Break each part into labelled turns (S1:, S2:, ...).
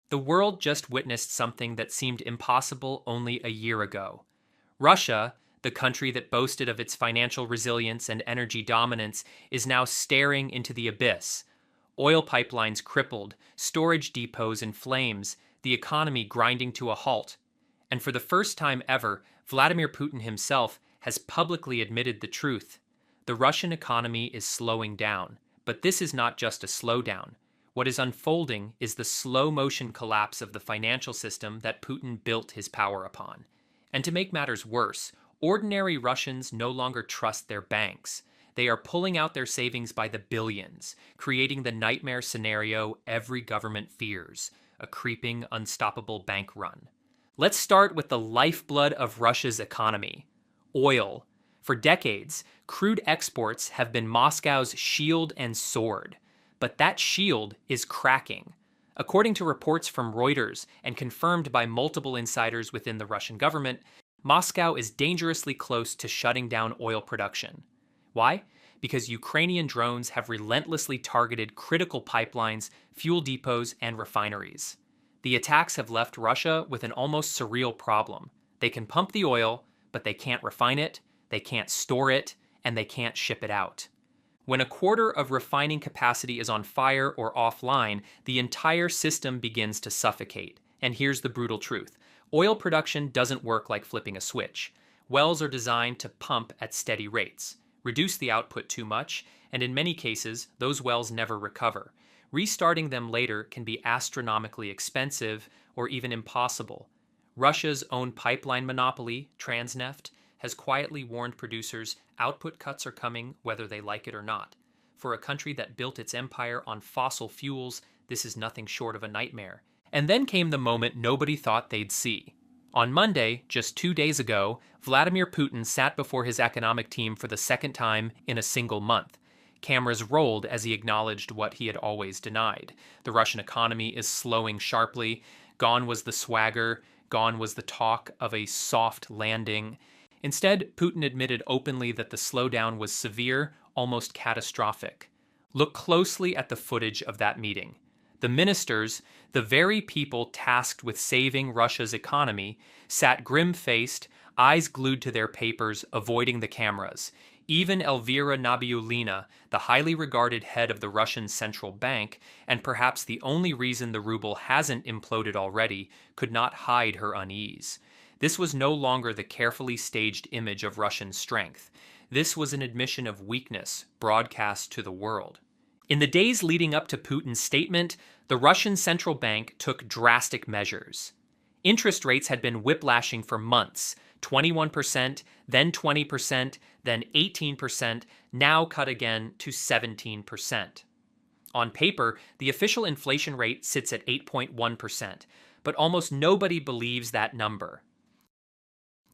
S1: The world just witnessed something that seemed impossible only a year ago. Russia, the country that boasted of its financial resilience and energy dominance, is now staring into the abyss. Oil pipelines crippled, storage depots in flames, the economy grinding to a halt. And for the first time ever, Vladimir Putin himself has publicly admitted the truth. The Russian economy is slowing down, but this is not just a slowdown. What is unfolding is the slow-motion collapse of the financial system that Putin built his power upon. And to make matters worse, ordinary Russians no longer trust their banks. They are pulling out their savings by the billions, creating the nightmare scenario every government fears, a creeping, unstoppable bank run. Let's start with the lifeblood of Russia's economy: oil. For decades, crude exports have been Moscow's shield and sword. But that shield is cracking. According to reports from Reuters and confirmed by multiple insiders within the Russian government, Moscow is dangerously close to shutting down oil production. Why? Because Ukrainian drones have relentlessly targeted critical pipelines, fuel depots, and refineries. The attacks have left Russia with an almost surreal problem. They can pump the oil, but they can't refine it, they can't store it, and they can't ship it out. When a quarter of refining capacity is on fire or offline, the entire system begins to suffocate. And here's the brutal truth: oil production doesn't work like flipping a switch. Wells are designed to pump at steady rates. Reduce the output too much, and in many cases, those wells never recover. Restarting them later can be astronomically expensive or even impossible. Russia's own pipeline monopoly, Transneft, has quietly warned producers output cuts are coming whether they like it or not. For a country that built its empire on fossil fuels, this is nothing short of a nightmare. And then came the moment nobody thought they'd see. On Monday, just 2 days ago, Vladimir Putin sat before his economic team for the second time in a single month. Cameras rolled as he acknowledged what he had always denied. The Russian economy is slowing sharply. Gone was the swagger. Gone was the talk of a soft landing. Instead, Putin admitted openly that the slowdown was severe, almost catastrophic. Look closely at the footage of that meeting. The ministers, the very people tasked with saving Russia's economy, sat grim-faced, eyes glued to their papers, avoiding the cameras. Even Elvira Nabiullina, the highly regarded head of the Russian central bank, and perhaps the only reason the ruble hasn't imploded already, could not hide her unease. This was no longer the carefully staged image of Russian strength. This was an admission of weakness broadcast to the world. In the days leading up to Putin's statement, the Russian central bank took drastic measures. Interest rates had been whiplashing for months: 21%, then 20%, then 18%, now cut again to 17%. On paper, the official inflation rate sits at 8.1%, but almost nobody believes that number.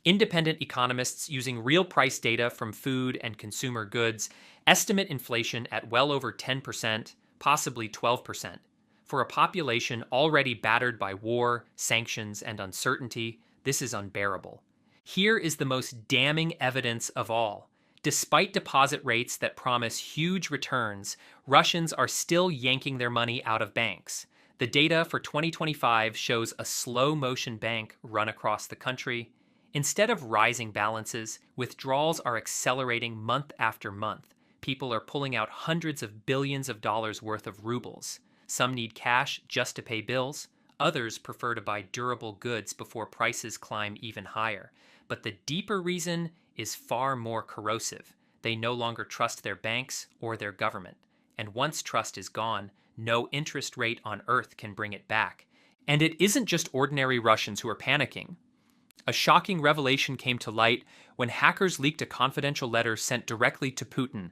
S1: Independent economists using real price data from food and consumer goods estimate inflation at well over 10%, possibly 12%. For a population already battered by war, sanctions, and uncertainty, this is unbearable. Here is the most damning evidence of all. Despite deposit rates that promise huge returns, Russians are still yanking their money out of banks. The data for 2025 shows a slow-motion bank run across the country. Instead of rising balances, withdrawals are accelerating month after month. People are pulling out hundreds of billions of dollars worth of rubles. Some need cash just to pay bills. Others prefer to buy durable goods before prices climb even higher. But the deeper reason is far more corrosive. They no longer trust their banks or their government. And once trust is gone, no interest rate on earth can bring it back. And it isn't just ordinary Russians who are panicking. A shocking revelation came to light when hackers leaked a confidential letter sent directly to Putin.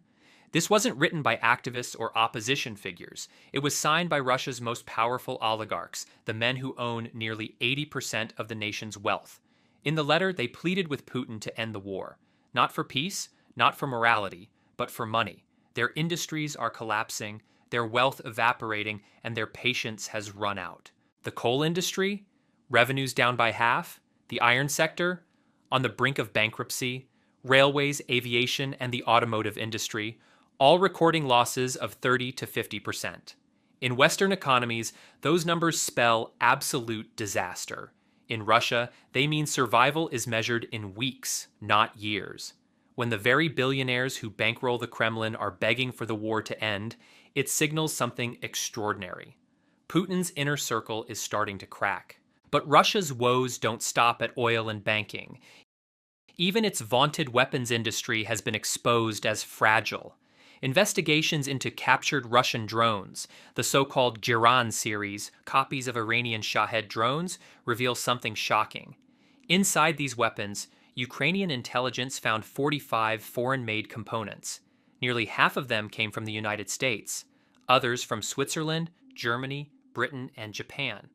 S1: This wasn't written by activists or opposition figures. It was signed by Russia's most powerful oligarchs, the men who own nearly 80% of the nation's wealth. In the letter, they pleaded with Putin to end the war. Not for peace, not for morality, but for money. Their industries are collapsing, their wealth evaporating, and their patience has run out. The coal industry? Revenues down by half. The iron sector? On the brink of bankruptcy. Railways, aviation, and the automotive industry, all recording losses of 30 to 50%. In Western economies, those numbers spell absolute disaster. In Russia, they mean survival is measured in weeks, not years. When the very billionaires who bankroll the Kremlin are begging for the war to end, it signals something extraordinary. Putin's inner circle is starting to crack. But Russia's woes don't stop at oil and banking. Even its vaunted weapons industry has been exposed as fragile. Investigations into captured Russian drones, the so-called Jiran series, copies of Iranian Shahed drones, reveal something shocking. Inside these weapons, Ukrainian intelligence found 45 foreign-made components. Nearly half of them came from the United States, others from Switzerland, Germany, Britain, and Japan.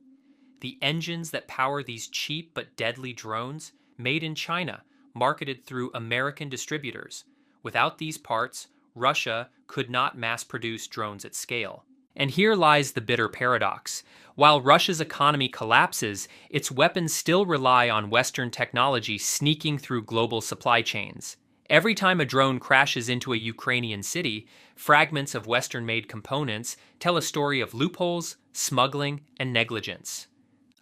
S1: The engines that power these cheap but deadly drones, made in China, marketed through American distributors. Without these parts, Russia could not mass-produce drones at scale. And here lies the bitter paradox. While Russia's economy collapses, its weapons still rely on Western technology sneaking through global supply chains. Every time a drone crashes into a Ukrainian city, fragments of Western-made components tell a story of loopholes, smuggling, and negligence.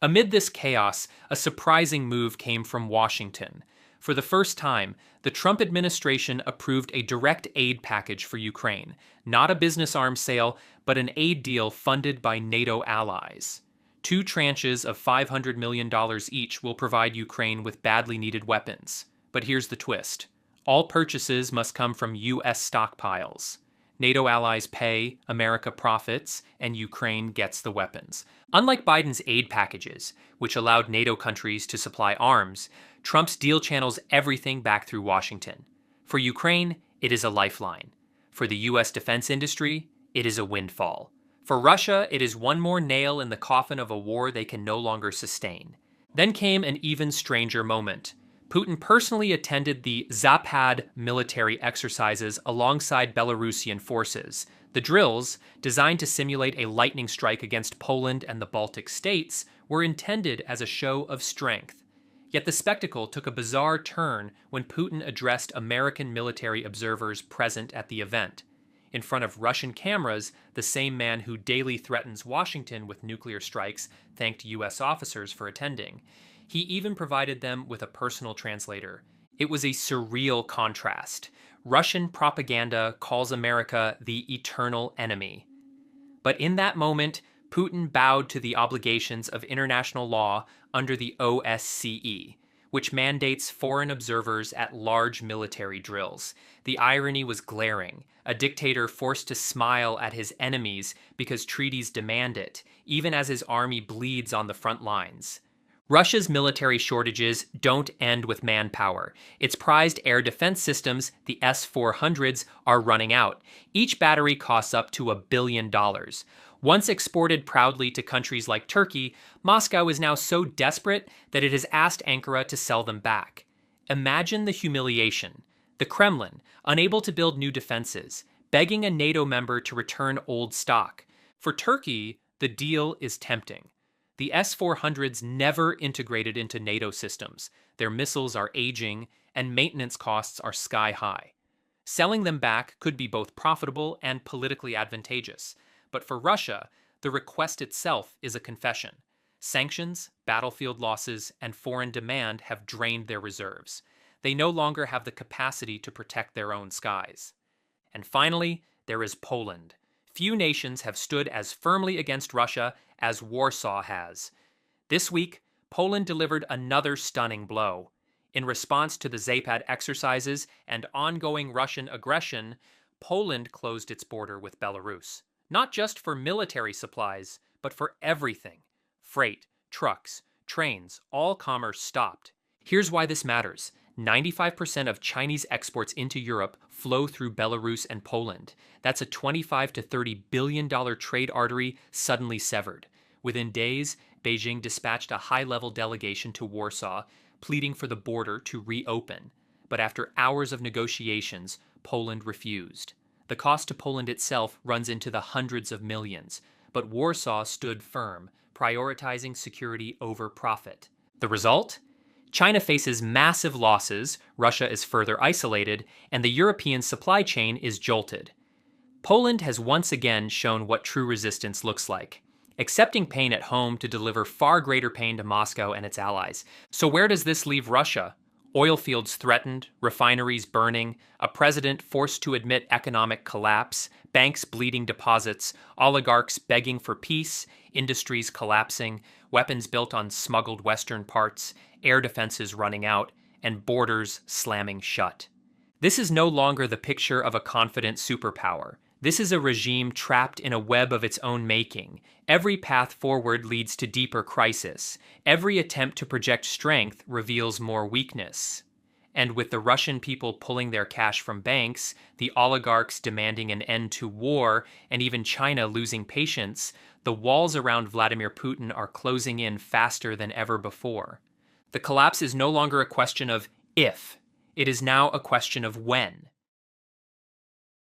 S1: Amid this chaos, a surprising move came from Washington. For the first time, the Trump administration approved a direct aid package for Ukraine, not a business arms sale, but an aid deal funded by NATO allies. 2 tranches of $500 million each will provide Ukraine with badly needed weapons. But here's the twist. All purchases must come from U.S. stockpiles. NATO allies pay, America profits, and Ukraine gets the weapons. Unlike Biden's aid packages, which allowed NATO countries to supply arms, Trump's deal channels everything back through Washington. For Ukraine, it is a lifeline. For the U.S. defense industry, it is a windfall. For Russia, it is one more nail in the coffin of a war they can no longer sustain. Then came an even stranger moment. Putin personally attended the Zapad military exercises alongside Belarusian forces. The drills, designed to simulate a lightning strike against Poland and the Baltic states, were intended as a show of strength. Yet the spectacle took a bizarre turn when Putin addressed American military observers present at the event. In front of Russian cameras, the same man who daily threatens Washington with nuclear strikes thanked U.S. officers for attending. He even provided them with a personal translator. It was a surreal contrast. Russian propaganda calls America the eternal enemy. But in that moment, Putin bowed to the obligations of international law under the OSCE, which mandates foreign observers at large military drills. The irony was glaring. A dictator forced to smile at his enemies because treaties demand it, even as his army bleeds on the front lines. Russia's military shortages don't end with manpower. Its prized air defense systems, the S-400s, are running out. Each battery costs up to $1 billion. Once exported proudly to countries like Turkey, Moscow is now so desperate that it has asked Ankara to sell them back. Imagine the humiliation. The Kremlin, unable to build new defenses, begging a NATO member to return old stock. For Turkey, the deal is tempting. The S-400s never integrated into NATO systems. Their missiles are aging, and maintenance costs are sky high. Selling them back could be both profitable and politically advantageous. But for Russia, the request itself is a confession. Sanctions, battlefield losses, and foreign demand have drained their reserves. They no longer have the capacity to protect their own skies. And finally, there is Poland. Few nations have stood as firmly against Russia as Warsaw has. This week, Poland delivered another stunning blow. In response to the Zapad exercises and ongoing Russian aggression, Poland closed its border with Belarus. Not just for military supplies, but for everything. Freight, trucks, trains, all commerce stopped. Here's why this matters. 95% of Chinese exports into Europe flow through Belarus and Poland. That's a $25 to $30 billion trade artery suddenly severed. Within days, Beijing dispatched a high-level delegation to Warsaw, pleading for the border to reopen. But after hours of negotiations, Poland refused. The cost to Poland itself runs into the hundreds of millions, but Warsaw stood firm, prioritizing security over profit. The result? China faces massive losses, Russia is further isolated, and the European supply chain is jolted. Poland has once again shown what true resistance looks like, accepting pain at home to deliver far greater pain to Moscow and its allies. So where does this leave Russia? Oil fields threatened, refineries burning, a president forced to admit economic collapse, banks bleeding deposits, oligarchs begging for peace, industries collapsing, weapons built on smuggled Western parts, air defenses running out, and borders slamming shut. This is no longer the picture of a confident superpower. This is a regime trapped in a web of its own making. Every path forward leads to deeper crisis. Every attempt to project strength reveals more weakness. And with the Russian people pulling their cash from banks, the oligarchs demanding an end to war, and even China losing patience, the walls around Vladimir Putin are closing in faster than ever before. The collapse is no longer a question of if, it is now a question of when.